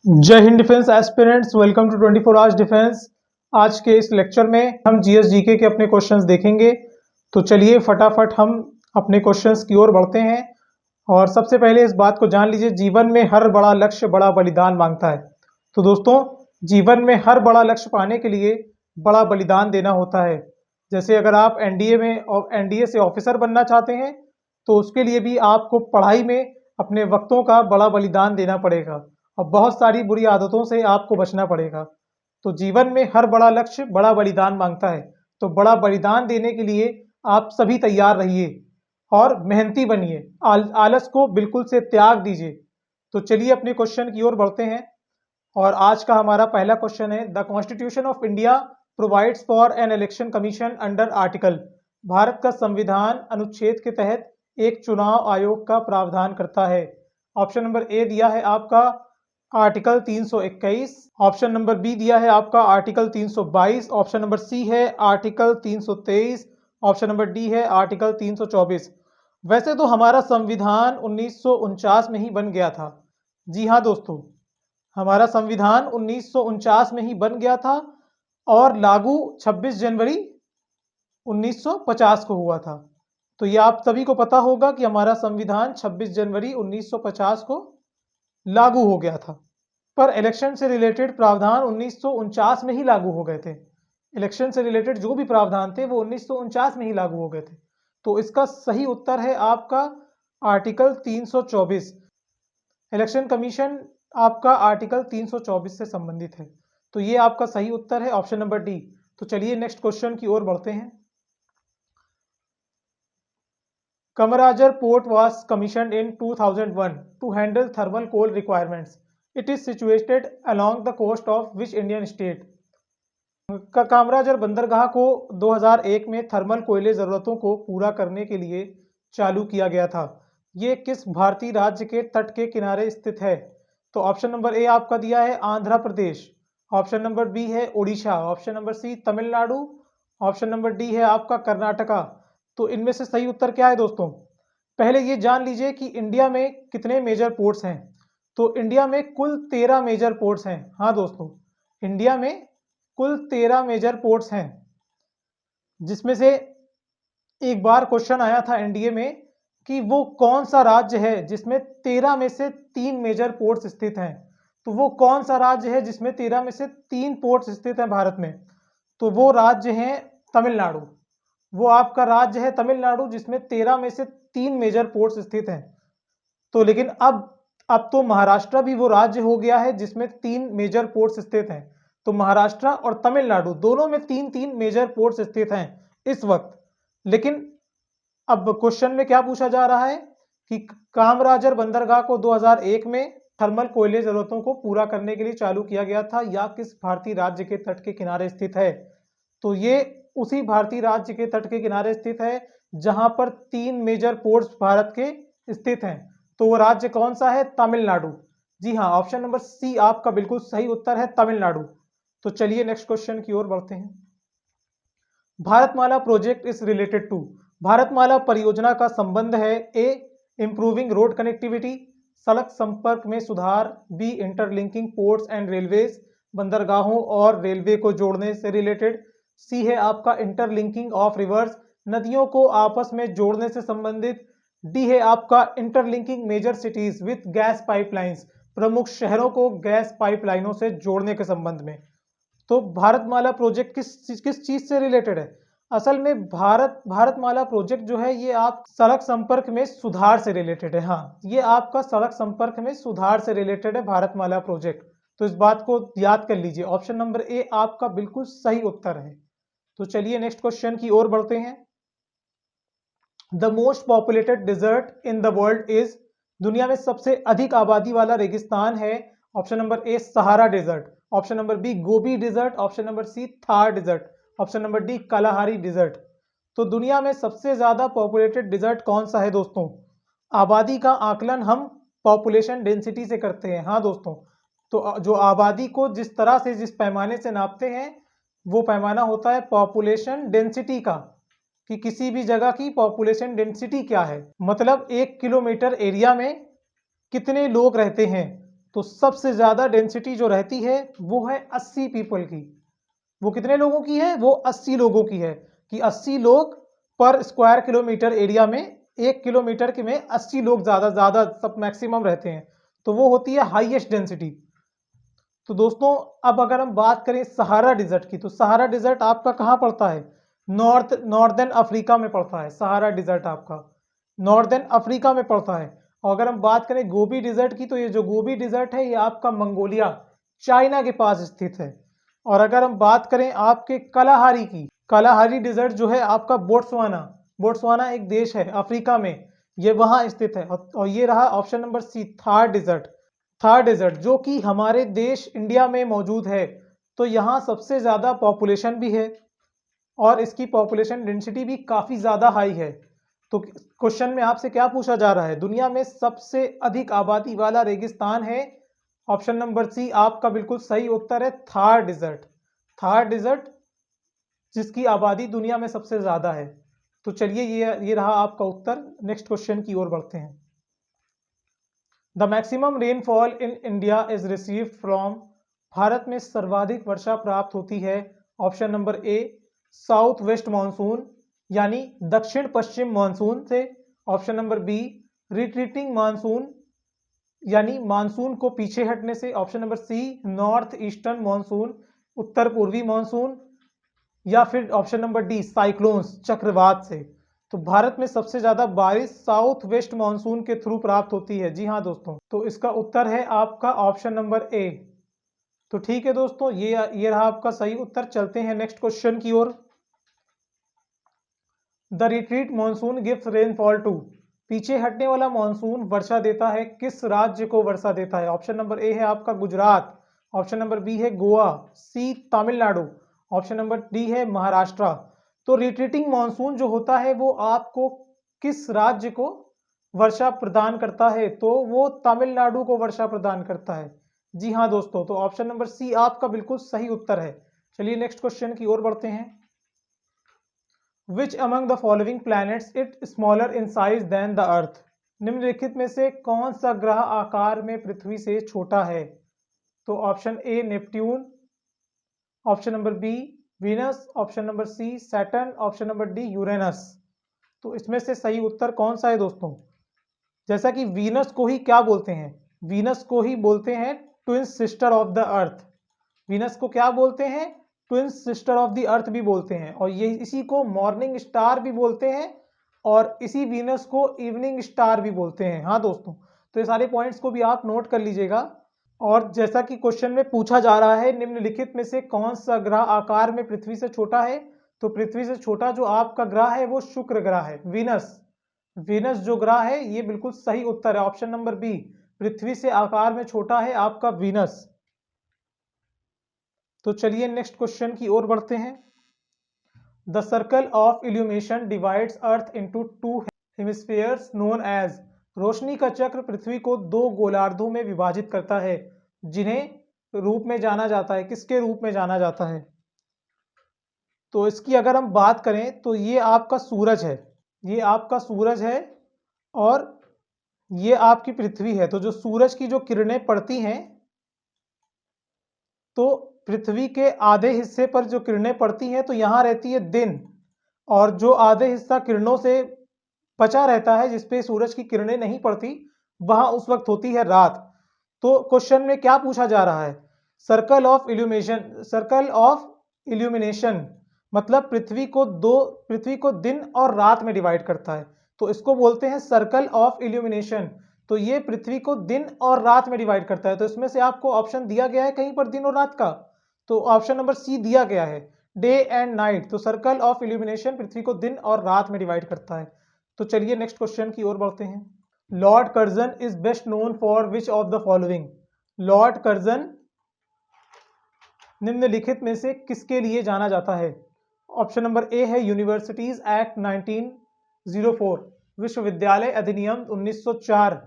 जय Hind defence aspirants, welcome to 24 hours defence. आज के इस लेक्चर में हम जीएस जीके के अपने क्वेश्चंस देखेंगे। तो चलिए फटाफट हम अपने क्वेश्चंस की ओर बढ़ते हैं। और सबसे पहले इस बात को जान लीजिए, जीवन में हर बड़ा लक्ष्य बड़ा बलिदान मांगता है। तो दोस्तों, जीवन में हर बड़ा लक्ष्य पाने के लिए बड़ा बलिदान देना होता है। जैसे अगर आप एनडीए में और एनडीए से ऑफिसर बनना चाहते हैं तो उसके लिए भी आपको पढ़ाई में अपने वक्तों का बड़ा बलिदान देना पड़ेगा और बहुत सारी बुरी आदतों से आपको बचना पड़ेगा। तो जीवन में हर बड़ा लक्ष्य बड़ा बलिदान मांगता है। तो बड़ा बलिदान देने के लिए आप सभी तैयार रहिए और मेहनती बनिए। आलस को बिल्कुल से त्याग दीजिए। तो चलिए अपने क्वेश्चन की ओर बढ़ते हैं। और आज का हमारा पहला क्वेश्चन है, the constitution of India provides for an election commission under article. Bharat का संविधान अनुच्छेद के तहत एक चुनाव आयोग का प्रावधान करता है। ऑप्शन नंबर ए दिया है आपका आर्टिकल 321, ऑप्शन नंबर बी दिया है आपका आर्टिकल 322, ऑप्शन नंबर सी है आर्टिकल 323, ऑप्शन नंबर डी है आर्टिकल 324। वैसे तो हमारा संविधान 1949 में ही बन गया था। जी हाँ दोस्तों, हमारा संविधान 1949 में ही बन गया था और लागू 26 जनवरी 1950 को हुआ था। तो ये आप सभी को पता होगा कि हमारा संविधान 26 जनवरी 1950 को लागू हो गया था। पर इलेक्शन से रिलेटेड प्रावधान 1949 में ही लागू हो गए थे। इलेक्शन से रिलेटेड जो भी प्रावधान थे वो 1949 में ही लागू हो गए थे। तो इसका सही उत्तर है आपका आर्टिकल 324। इलेक्शन कमीशन आपका आर्टिकल 324 से संबंधित है। तो ये आपका सही उत्तर है, ऑप्शन नंबर डी। तो चलिए नेक्स्ट क्वेश्चन की ओर बढ़ते हैं। Kamarajar Port was commissioned in 2001 to handle thermal coal requirements. It is situated along the coast of which Indian state? Kamarajar बंदरगाह को 2001 में थर्मल कोयले जरूरतों को पूरा करने के लिए चालू किया गया था। ये किस भारतीय राज्य के तट के किनारे स्थित है? तो ऑप्शन नंबर ए आपका दिया है Andhra Pradesh, option number B है Orissa, option number C Tamil Nadu, option number D है आपका कर्नाटका। तो इनमें से सही उत्तर क्या है दोस्तों? पहले ये जान लीजिए कि इंडिया में कितने मेजर पोर्ट्स हैं। तो इंडिया में कुल 13 मेजर पोर्ट्स हैं। हाँ दोस्तों, इंडिया में कुल 13 मेजर पोर्ट्स हैं, जिसमें से एक बार क्वेश्चन आया था एनडीए में कि वो कौन सा राज्य है जिसमें 13 में से 3 मेजर पोर्ट्स स्थित हैं। तो वो कौन सा राज्य है जिसमें 13 में से 3 पोर्ट्स स्थित हैं भारत में? तो वो राज्य है तमिलनाडु। वो आपका राज्य है तमिलनाडु, जिसमें 13 में से 3 मेजर पोर्ट्स स्थित हैं। तो लेकिन अब तो महाराष्ट्र भी वो राज्य हो गया है जिसमें 3 मेजर पोर्ट्स स्थित हैं। तो महाराष्ट्र और तमिलनाडु दोनों में 3-3 मेजर पोर्ट्स स्थित हैं इस वक्त। लेकिन अब क्वेश्चन में क्या पूछा जा रहा है कि कामराजर बंदरगाह को 2001 में थर्मल कोयले जरूरतों को पूरा करने के लिए चालू किया गया था या किस भारतीय राज्य के तट के किनारे स्थित है? तो ये उसी भारतीय राज्य के तट के किनारे स्थित है जहां पर 3 मेजर पोर्ट्स भारत के स्थित हैं। तो वो राज्य कौन सा है? तमिलनाडु। जी हाँ, ऑप्शन नंबर सी आपका बिल्कुल सही उत्तर है, तमिलनाडु। तो चलिए नेक्स्ट क्वेश्चन की ओर बढ़ते हैं। Bharatmala project is related to. Bharatmala परियोजना का संबंध है ए इंप्रूविंग रोड कनेक्टिविटी, सड़क संपर्क में सुधार, B interlinking ports and railways, बंदरगाहों और रेलवे को जोड़ने से रिलेटेड, सी है आपका इंटरलिंकिंग ऑफ रिवर्स, नदियों को आपस में जोड़ने से संबंधित, डी है आपका interlinking major cities with gas pipelines, प्रमुख शहरों को गैस पाइपलाइनों से जोड़ने के संबंध में। तो भारतमाला प्रोजेक्ट किस चीज से रिलेटेड है? असल में भारतमाला प्रोजेक्ट जो है ये आप सड़क संपर्क में सुधार से रिलेटेड है। हाँ, ये आपका सड़क संपर्क में सुधार से रिलेटेड है भारतमाला प्रोजेक्ट। तो इस बात को याद कर लीजिए, ऑप्शन नंबर ए आपका बिल्कुल सही उत्तर है। तो चलिए नेक्स्ट क्वेश्चन की ओर बढ़ते हैं। The most populated desert in the world is. दुनिया में सबसे अधिक आबादी वाला रेगिस्तान है। Option number A Sahara desert, option number B Gobi desert, option number C Thar desert, option number D Kalahari desert. तो दुनिया में सबसे ज्यादा पॉपुलेटेड डिजर्ट कौन सा है दोस्तों? आबादी का आकलन हम पॉपुलेशन डेंसिटी से करते हैं। हाँ दोस्तों, तो जो आबादी को जिस तरह से जिस पैमाने से नापते हैं वो पैमाना होता है पॉपुलेशन डेंसिटी का, कि किसी भी जगह की पॉपुलेशन डेंसिटी क्या है, मतलब 1 किलोमीटर एरिया में कितने लोग रहते हैं। तो सबसे ज़्यादा डेंसिटी जो रहती है वो है 80 पीपल की। वो कितने लोगों की है? वो 80 लोगों की है, कि 80 लोग पर स्क्वायर किलोमीटर एरिया में, 1 किलोमीटर के में 80 लोग ज़्यादा सब मैक्सिमम रहते हैं, तो वो होती है हाईएस्ट डेंसिटी। तो दोस्तों अब अगर हम बात करें सहारा डिजर्ट की, तो सहारा डिजर्ट आपका कहाँ पड़ता है? नॉर्दर्न अफ्रीका में पड़ता है। सहारा डिजर्ट आपका नॉर्दर्न अफ्रीका में पड़ता है। और अगर हम बात करें गोबी डिजर्ट की, तो ये जो गोबी डिजर्ट है ये आपका मंगोलिया, चाइना के पास स्थित है। और अगर हम बात करें आपके कलाहारी की, कलाहारी डिजर्ट जो है आपका बोट्सवाना, बोट्सवाना एक देश है अफ्रीका में, ये वहां स्थित है। और ये रहा option number C, Thar desert. Thar desert जो कि हमारे देश इंडिया में मौजूद है, तो यहाँ सबसे ज़्यादा पॉपुलेशन भी है और इसकी पॉपुलेशन डेंसिटी भी काफ़ी ज़्यादा हाई है। तो क्वेश्चन में आपसे क्या पूछा जा रहा है? दुनिया में सबसे अधिक आबादी वाला रेगिस्तान है, ऑप्शन नंबर सी आपका बिल्कुल सही उत्तर है, थार डिजर्ट। थार डिजर्ट जिसकी आबादी दुनिया में सबसे ज़्यादा है। तो चलिए ये रहा आपका उत्तर। नेक्स्ट क्वेश्चन की ओर बढ़ते हैं। The maximum rainfall in India is received from, भारत में सर्वाधिक वर्षा प्राप्त होती है, option number A south west monsoon यानी दक्षिण पश्चिम मानसून से, option number B retreating monsoon यानी मानसून को पीछे हटने से, option number C north eastern monsoon उत्तर पूर्वी मानसून, या फिर ऑप्शन नंबर डी साइक्लोन्स चक्रवात से। तो भारत में सबसे ज्यादा बारिश साउथ वेस्ट मानसून के थ्रू प्राप्त होती है। जी हाँ दोस्तों, तो इसका उत्तर है आपका ऑप्शन नंबर ए। तो ठीक है दोस्तों, ये रहा आपका सही उत्तर। चलते हैं नेक्स्ट क्वेश्चन की ओर। The retreat monsoon gives rainfall to, पीछे हटने वाला मानसून वर्षा देता है किस राज्य को वर्षा देता है? ऑप्शन नंबर ए है आपका गुजरात, ऑप्शन नंबर बी है गोवा, सी तमिलनाडु, ऑप्शन नंबर डी है महाराष्ट्र। तो रिट्रीटिंग मानसून जो होता है वो आपको किस राज्य को वर्षा प्रदान करता है? तो वो तमिलनाडु को वर्षा प्रदान करता है। जी हाँ दोस्तों, तो ऑप्शन नंबर सी आपका बिल्कुल सही उत्तर है। चलिए नेक्स्ट क्वेश्चन की ओर बढ़ते हैं। Which among the following planets it smaller in size than the Earth? निम्नलिखित में से कौन सा ग्रह आकार में पृथ्वी से छोटा है? तो option A Neptune, option number B Venus, option number C Saturn, option number D Uranus. तो इसमें से सही उत्तर कौन सा है दोस्तों? जैसा कि वीनस को ही क्या बोलते हैं? वीनस को ही बोलते हैं twin sister of the earth. Venus को क्या बोलते हैं? Twin sister of the earth भी बोलते हैं, और ये इसी को मॉर्निंग स्टार भी बोलते हैं, और इसी वीनस को इवनिंग स्टार भी बोलते हैं। हाँ दोस्तों, तो ये सारे पॉइंट्स को भी आप नोट कर लीजिएगा। और जैसा कि क्वेश्चन में पूछा जा रहा है, निम्नलिखित में से कौन सा ग्रह आकार में पृथ्वी से छोटा है? तो पृथ्वी से छोटा जो आपका ग्रह है वो शुक्र ग्रह है, वीनस। वीनस जो ग्रह है ये बिल्कुल सही उत्तर है, ऑप्शन नंबर बी, पृथ्वी से आकार में छोटा है आपका वीनस। तो चलिए नेक्स्ट क्वेश्चन की ओर बढ़ते हैं। The circle of illumination divides earth into two hemispheres known as, रोशनी का चक्र पृथ्वी को दो गोलार्धों में विभाजित करता है, जिन्हें रूप में जाना जाता है, किसके रूप में जाना जाता है? तो इसकी अगर हम बात करें तो ये आपका सूरज है, ये आपका सूरज है और ये आपकी पृथ्वी है। तो जो सूरज की जो किरणें पड़ती हैं, तो पृथ्वी के आधे हिस्से पर जो किरणें पड़ती हैं तो यहाँ रहती है दिन, और जो आधे हिस्सा किरणों से बचा रहता है जिसपे सूरज की किरणें नहीं पड़ती, वहां उस वक्त होती है रात। तो क्वेश्चन में क्या पूछा जा रहा है? Circle of illumination, circle of illumination मतलब पृथ्वी को दिन और रात में डिवाइड करता है, तो इसको बोलते हैं सर्कल ऑफ इल्यूमिनेशन। तो ये पृथ्वी को दिन और रात में डिवाइड करता है। तो इसमें से आपको ऑप्शन दिया गया है कहीं पर दिन और रात का, तो ऑप्शन नंबर सी दिया गया है, डे एंड नाइट। तो सर्कल ऑफ इल्यूमिनेशन पृथ्वी को दिन और रात में डिवाइड करता है। तो चलिए नेक्स्ट क्वेश्चन की ओर बढ़ते हैं। Lord Curzon is best known for which of the following, Lord Curzon निम्नलिखित में से किसके लिए जाना जाता है? ऑप्शन नंबर ए है यूनिवर्सिटीज एक्ट 1904, विश्वविद्यालय अधिनियम 1904,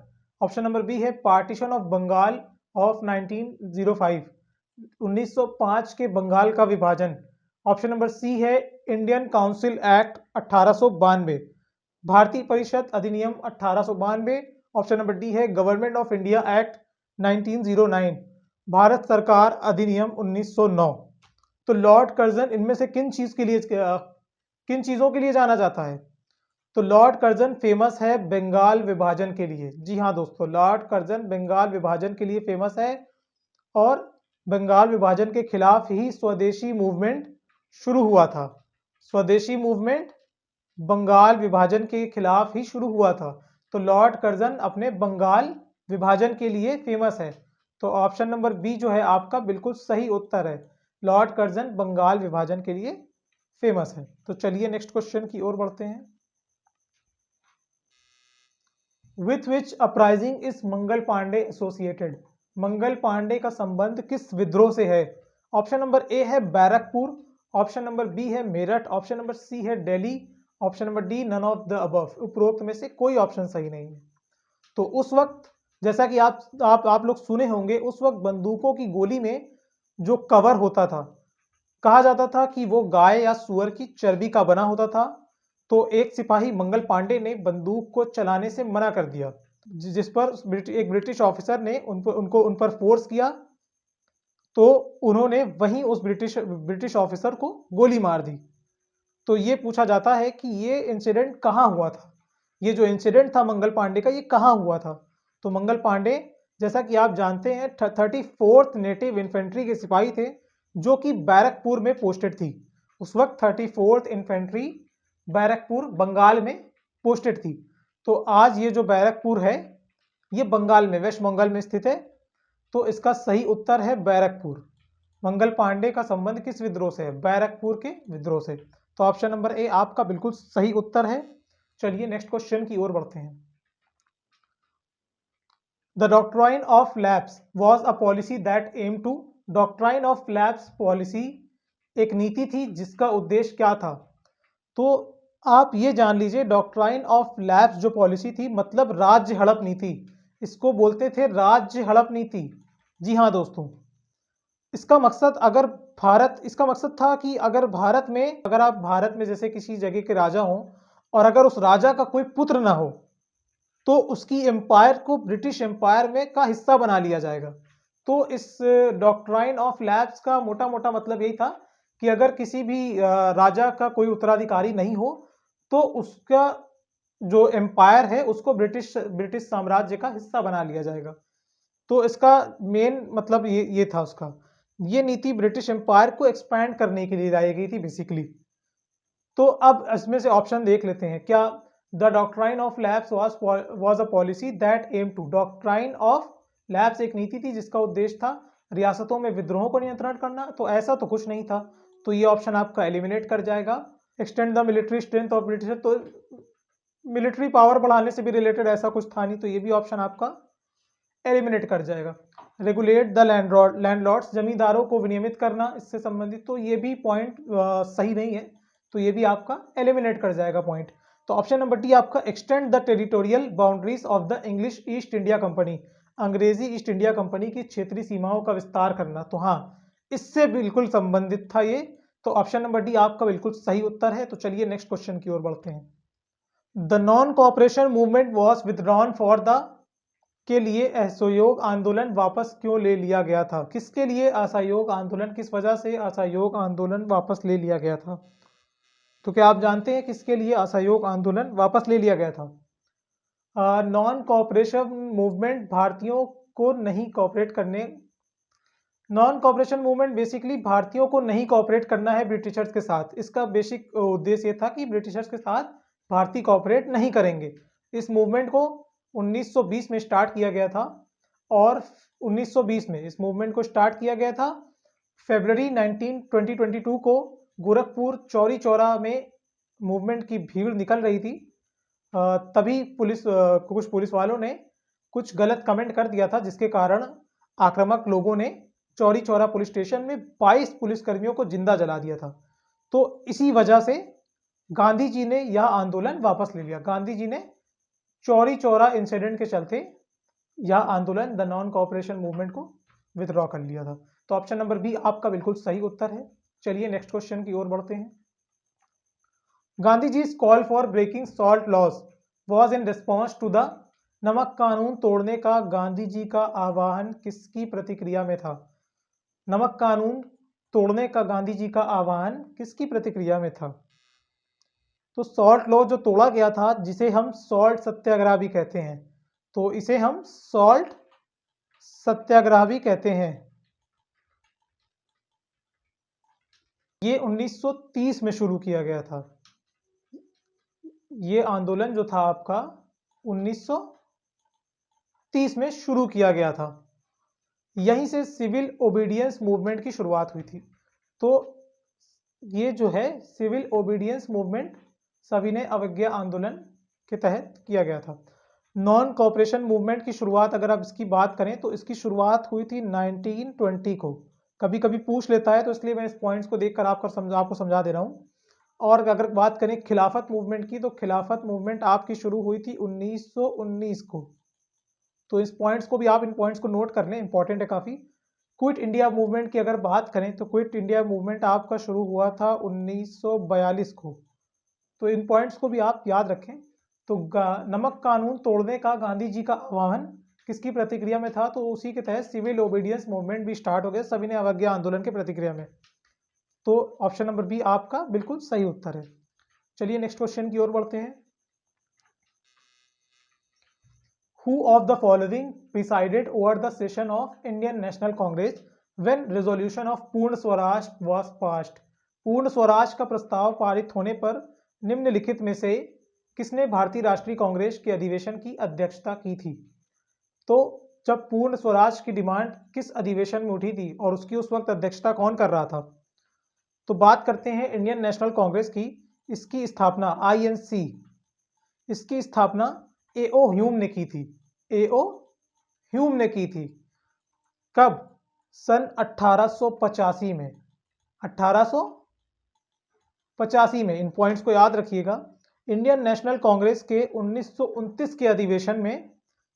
ऑप्शन नंबर बी है पार्टीशन ऑफ बंगाल ऑफ 1905, 1905 के बंगाल का विभाजन, ऑप्शन नंबर सी है इंडियन काउंसिल एक्ट 1892, भारतीय परिषद अधिनियम 1892, ऑप्शन नंबर डी है government of India act 1909, Bharat सरकार अधिनियम 1909। तो लॉर्ड कर्जन इनमें से किन चीजों के लिए जाना जाता है? तो लॉर्ड कर्जन फेमस है बंगाल विभाजन के लिए। जी हाँ दोस्तों, लॉर्ड कर्जन बंगाल विभाजन के लिए फेमस है और बंगाल विभाजन के खिलाफ ही स्वदेशी मूवमेंट शुरू हुआ था। स्वदेशी मूवमेंट बंगाल विभाजन के खिलाफ ही शुरू हुआ था। तो लॉर्ड कर्जन अपने बंगाल विभाजन के लिए फेमस है। तो ऑप्शन नंबर बी जो है आपका बिल्कुल सही उत्तर है। लॉर्ड कर्जन बंगाल विभाजन के लिए फेमस है। तो चलिए नेक्स्ट क्वेश्चन की ओर बढ़ते हैं। With which uprising is Mangal Pandey associated? Mangal Pandey का संबंध किस विद्रोह से है? ऑप्शन नंबर ए है बैरकपुर, ऑप्शन नंबर बी है मेरठ, ऑप्शन नंबर सी है Delhi, option number D none of the above. उपरोक्त में से कोई ऑप्शन सही नहीं है। तो उस वक्त, जैसा कि आप लोग सुने होंगे, उस वक्त बंदूकों की गोली में जो कवर होता था, कहा जाता था कि वो गाय या सुअर की चर्बी का बना होता था। तो एक सिपाही मंगल पांडे ने बंदूक को चलाने से मना कर दिया, जिस पर एक ब्रिटिश ऑफिसर ने उन पर फोर्स किया। तो उन्होंने वहीं उस ब्रिटिश ऑफिसर को गोली मार दी। तो ये पूछा जाता है कि ये इंसिडेंट कहाँ हुआ था? ये जो इंसिडेंट था मंगल पांडे का, ये कहाँ हुआ था? तो मंगल पांडे, जैसा कि आप जानते हैं, 34th नेटिव इन्फेंट्री के सिपाही थे जो कि बैरकपुर में पोस्टेड थी। उस वक्त 34th इन्फेंट्री बैरकपुर बंगाल में पोस्टेड थी। तो आज ये जो बैरकपुर है ये बंगाल में, वेस्ट बंगाल में स्थित है। तो इसका सही उत्तर है बैरकपुर। मंगल पांडे का संबंध किस विद्रोह से है? बैरकपुर के विद्रोह से। तो ऑप्शन नंबर ए आपका बिल्कुल सही उत्तर है। चलिए नेक्स्ट क्वेश्चन की ओर बढ़ते हैं। The doctrine of lapse was a policy that aim to? Doctrine of lapse policy एक नीति थी जिसका उद्देश्य क्या था? तो आप ये जान लीजिए, डॉक्ट्राइन ऑफ लैप्स जो पॉलिसी थी, मतलब राज्य हड़प नीति। इसको बोलते थे राज्य हड़प नीति। जी हाँ दोस्तों, इसका मकसद था कि अगर आप भारत में जैसे किसी जगह के राजा हो और अगर उस राजा का कोई पुत्र ना हो तो उसकी एम्पायर को ब्रिटिश एम्पायर में का हिस्सा बना लिया जाएगा। तो इस डॉक्ट्राइन ऑफ लैप्स का मोटा मोटा मतलब यही था कि अगर किसी भी राजा का कोई उत्तराधिकारी नहीं हो तो उसका जो एम्पायर है उसको ब्रिटिश साम्राज्य का हिस्सा बना लिया जाएगा। तो इसका मेन मतलब ये था उसका। ये नीति ब्रिटिश एम्पायर को एक्सपैंड करने के लिए लाई गई थी बेसिकली। तो अब इसमें से ऑप्शन देख लेते हैं। क्या the doctrine of lapse was a policy that aim to? Doctrine of lapse एक नीति थी जिसका उद्देश्य था रियासतों में विद्रोहों को नियंत्रण करना। तो ऐसा तो कुछ नहीं था, तो ये ऑप्शन आपका एलिमिनेट कर जाएगा। Extend the military strength of British, तो मिलिट्री पावर बढ़ाने से भी रिलेटेड ऐसा कुछ था नहीं, तो ये भी ऑप्शन आपका एलिमिनेट कर जाएगा। रेगुलेट द लैंडलॉर्ड्स, जमींदारों को विनियमित करना, इससे संबंधित, तो ये भी पॉइंट सही नहीं है, तो ये भी आपका एलिमिनेट कर जाएगा पॉइंट। तो ऑप्शन नंबर डी आपका extend the territorial boundaries of the English east India company, अंग्रेजी ईस्ट इंडिया कंपनी की क्षेत्रीय सीमाओं का विस्तार करना। तो हाँ, इससे बिल्कुल संबंधित था ये। तो ऑप्शन नंबर डी आपका बिल्कुल सही उत्तर है। तो चलिए नेक्स्ट क्वेश्चन की ओर बढ़ते हैं। The non cooperation movement was withdrawn for the के लिए असहयोग आंदोलन वापस क्यों ले लिया गया था? किसके लिए असहयोग आंदोलन, किस वजह से असहयोग आंदोलन वापस ले लिया गया था? तो क्या आप जानते हैं किसके लिए असहयोग आंदोलन वापस ले लिया गया था? नॉन कोऑपरेशन मूवमेंट भारतीयों को नहीं कोऑपरेट करने, नॉन कोऑपरेशन मूवमेंट बेसिकली भारतीयों को नहीं कोऑपरेट करना है ब्रिटिशर्स के साथ। इसका बेसिक उद्देश्य ये था कि ब्रिटिशर्स के साथ भारतीय कोऑपरेट नहीं करेंगे। इस मूवमेंट को 1920 में स्टार्ट किया गया था और 1920 में इस मूवमेंट को स्टार्ट किया गया था। फरवरी 2022 को गोरखपुर चौरी चौरा में मूवमेंट की भीड़ निकल रही थी। तभी कुछ पुलिस वालों ने कुछ गलत कमेंट कर दिया था, जिसके कारण आक्रामक लोगों ने चौरी चौरा पुलिस स्टेशन में 22 पुलिसकर्मियों को जिंदा जला दिया था। तो इसी वजह से गांधी जी ने यह आंदोलन वापस ले लिया। गांधी जी ने चौरी चौरा इंसिडेंट के चलते यह आंदोलन, द नॉन कोऑपरेशन मूवमेंट को विथड्रॉ कर लिया था। तो ऑप्शन नंबर बी आपका बिल्कुल सही उत्तर है। चलिए नेक्स्ट क्वेश्चन की ओर बढ़ते हैं। Gandhi ji call for breaking salt laws was in response to the नमक कानून तोड़ने का गांधी जी का आह्वान किसकी प्रतिक्रिया में था? नमक कानून तोड़ने का गांधी जी का आह्वान किसकी प्रतिक्रिया में था? तो सॉल्ट लॉ जो तोड़ा गया था, जिसे हम सॉल्ट सत्याग्रह भी कहते हैं, तो इसे हम सॉल्ट सत्याग्रह भी कहते हैं। ये 1930 में शुरू किया गया था। ये आंदोलन जो था आपका 1930 में शुरू किया गया था। यहीं से सिविल ओबीडियंस मूवमेंट की शुरुआत हुई थी। तो ये जो है सिविल ओबीडियंस मूवमेंट सविनय अवज्ञा आंदोलन के तहत किया गया था। नॉन कॉपरेशन मूवमेंट की शुरुआत अगर आप इसकी बात करें तो इसकी शुरुआत हुई थी 1920 को। कभी कभी पूछ लेता है, तो इसलिए मैं इस पॉइंट्स को देखकर आपको समझा दे रहा हूँ। और अगर बात करें खिलाफत मूवमेंट की, तो खिलाफत मूवमेंट आपकी शुरू हुई थी 1919 को। तो इस पॉइंट्स को भी आप इन पॉइंट्स को नोट कर लें, इंपॉर्टेंट है काफ़ी। क्विट इंडिया मूवमेंट की अगर बात करें तो क्विट इंडिया मूवमेंट आपका शुरू हुआ था 1942 को। तो इन पॉइंट्स को भी आप याद रखें। तो नमक कानून तोड़ने का गांधी जी का आह्वान किसकी प्रतिक्रिया में था? तो उसी के तहत सिविल ओबीडियंस मूवमेंट भी स्टार्ट हो गया सविनय अवज्ञा आंदोलन के प्रतिक्रिया में। तो ऑप्शन नंबर बी आपका बिल्कुल सही उत्तर है। चलिए नेक्स्ट क्वेश्चन की ओर बढ़ते हैं। Who of the following presided over the session of Indian National Congress when resolution of पूर्ण स्वराज was passed? पूर्ण स्वराज का प्रस्ताव पारित होने पर निम्नलिखित में से किसने भारतीय राष्ट्रीय कांग्रेस के अधिवेशन की अध्यक्षता की थी? तो जब पूर्ण स्वराज की डिमांड किस अधिवेशन में उठी थी और उसकी उस वक्त अध्यक्षता कौन कर रहा था? तो बात करते हैं इंडियन नेशनल कांग्रेस की। इसकी स्थापना INC, इसकी स्थापना A.O. ह्यूम ने की थी। A.O. ह्यूम ने की थी। कब? सन 1885 में। 1885 में। इन पॉइंट्स को याद रखिएगा। इंडियन नेशनल कांग्रेस के 1929 के अधिवेशन में,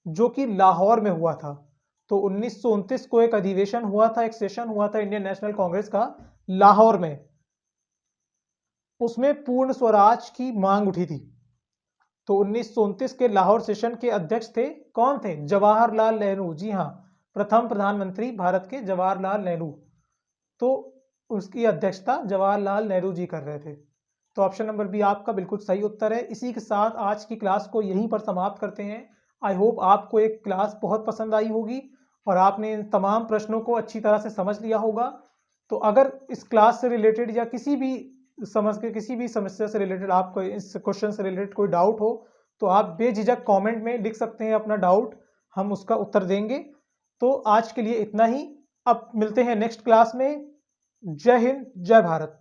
जो कि लाहौर में हुआ था। तो 1929 को एक अधिवेशन हुआ था, एक सेशन हुआ था इंडियन नेशनल कांग्रेस का लाहौर में। उसमें पूर्ण स्वराज की मांग उठी थी। तो 1929 के लाहौर सेशन के अध्यक्ष थे, कौन थे? जवाहरलाल नेहरू। जी हाँ, प्रथम प्रधानमंत्री भारत के जवाहरलाल नेहरू। तो उसकी अध्यक्षता जवाहरलाल नेहरू जी कर रहे थे। तो ऑप्शन नंबर बी आपका बिल्कुल सही उत्तर है। इसी के साथ आज की क्लास को यहीं पर समाप्त करते हैं। आई होप आपको एक क्लास बहुत पसंद आई होगी और आपने इन तमाम प्रश्नों को अच्छी तरह से समझ लिया होगा। तो अगर इस क्लास से रिलेटेड या किसी भी समस्या से रिलेटेड, आपको इस क्वेश्चन से रिलेटेड कोई डाउट हो, तो आप बेझिझक कमेंट में लिख सकते हैं अपना डाउट, हम उसका उत्तर देंगे। तो आज के लिए इतना ही। अब मिलते हैं नेक्स्ट क्लास में। जय हिंद, जय भारत।